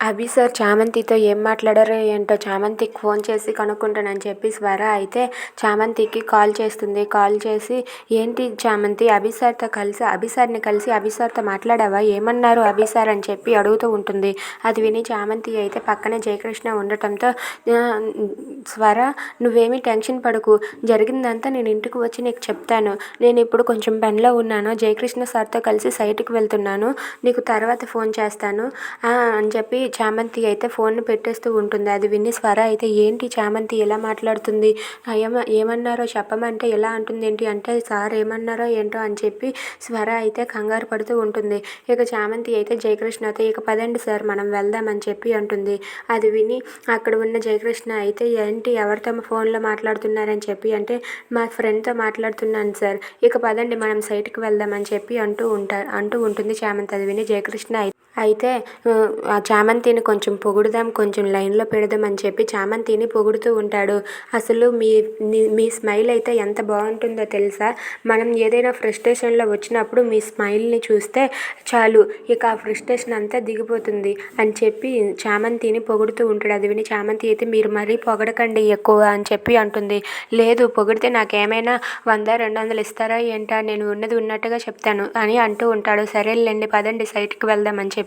అభి sir చామంతితో ఏం మాట్లాడారో ఏంటో చామంతికి ఫోన్ చేసి కనుక్కుంటానని చెప్పి స్వర అయితే చామంతికి కాల్ చేస్తుంది. కాల్ చేసి ఏంటి చామంతి అభి సార్ని కలిసి అభి సార్తో మాట్లాడావా, ఏమన్నారు అభి సార్ అని చెప్పి అడుగుతూ ఉంటుంది. అది విని చామంతి అయితే పక్కనే జయకృష్ణ ఉండటంతో స్వర నువ్వేమీ టెన్షన్ పడకు, జరిగిందంతా నేను ఇంటికి వచ్చి నీకు చెప్తాను. నేను ఇప్పుడు కొంచెం పనిలో ఉన్నాను, జయకృష్ణ సార్తో కలిసి సైట్కి వెళ్తున్నాను, నీకు తర్వాత ఫోన్ చేస్తాను అని చెప్పి చామంతి అయితే ఫోన్ పెట్టేస్తూ ఉంటుంది. అది విని స్వర అయితే ఏంటి చామంతి ఎలా మాట్లాడుతుంది, ఏమన్నారో చెప్పమంటే ఎలా అంటుంది ఏంటి అంటే సార్ ఏమన్నారో ఏంటో అని చెప్పి స్వర అయితే కంగారు పడుతూ ఉంటుంది. ఇక చామంతి అయితే జయకృష్ణతో ఇక పదండి సార్ మనం వెళ్దామని చెప్పి అంటుంది. అది విని అక్కడ ఉన్న జయకృష్ణ అయితే ఏంటి ఎవరితో ఫోన్లో మాట్లాడుతున్నారని చెప్పి అంటే మా ఫ్రెండ్తో మాట్లాడుతున్నాను సార్, ఇక పదండి మనం సైట్కి వెళ్దామని చెప్పి అంటూ ఉంటుంది చామంతి. అది విని జయకృష్ణ అయితే ఆ చామంతిని కొంచెం పొగుడుదాం, కొంచెం లైన్లో పెడదాం అని చెప్పి చామంతిని పొగుడుతూ ఉంటాడు. అసలు మీ స్మైల్ అయితే ఎంత బాగుంటుందో తెలుసా, మనం ఏదైనా ఫ్రస్ట్రేషన్లో వచ్చినప్పుడు మీ స్మైల్ని చూస్తే చాలు, ఇక ఆ ఫ్రస్ట్రేషన్ అంతా దిగిపోతుంది అని చెప్పి చామంతిని పొగుడుతూ ఉంటాడు. అది విని చామంతి అయితే మీరు మరీ పొగడకండి ఎక్కువ అని చెప్పి అంటుంది. లేదు పొగిడితే నాకేమైనా 100-200 ఇస్తారా ఏంటా, నేను ఉన్నది ఉన్నట్టుగా చెప్తాను అని అంటూ ఉంటాడు. సరేలేండి పదండి సైట్కి వెళ్దామని చెప్పి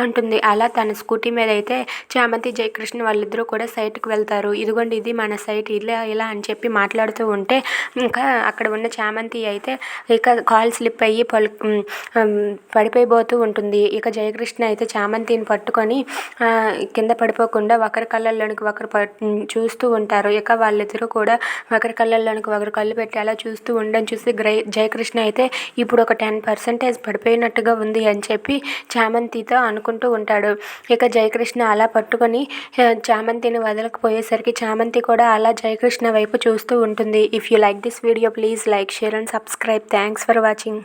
అంటుంది. అలా తన స్కూటీ మీద అయితే చామంతి జయకృష్ణ వాళ్ళిద్దరూ కూడా సైట్కి వెళ్తారు. ఇదిగోండి ఇది మన సైట్, ఇలా అని చెప్పి మాట్లాడుతూ ఉంటే ఇంకా అక్కడ ఉన్న చామంతి అయితే ఇక కాల్ స్లిప్ అయ్యి పడిపోయిపోతూ ఉంటుంది. ఇక జయకృష్ణ అయితే చామంతిని పట్టుకొని కింద పడిపోకుండా ఒకరి కళ్ళల్లోనికి ఒకరు చూస్తూ ఉంటారు. ఇక వాళ్ళిద్దరూ కూడా ఒకరి కళ్ళల్లోనికి ఒకరు కళ్ళు పెట్టి అలా చూస్తూ ఉండడం చూసి జయకృష్ణ అయితే ఇప్పుడు ఒక 10% పడిపోయినట్టుగా ఉంది అని చెప్పి చామంతితో అనుకుంటూ ఉంటాడు. ఇక జయకృష్ణ అలా పట్టుకొని చామంతిని వదలకపోయేసరికి చామంతి కూడా అలా జయకృష్ణ వైపు చూస్తూ ఉంటుంది. If you like this video please like, share and subscribe. Thanks for watching.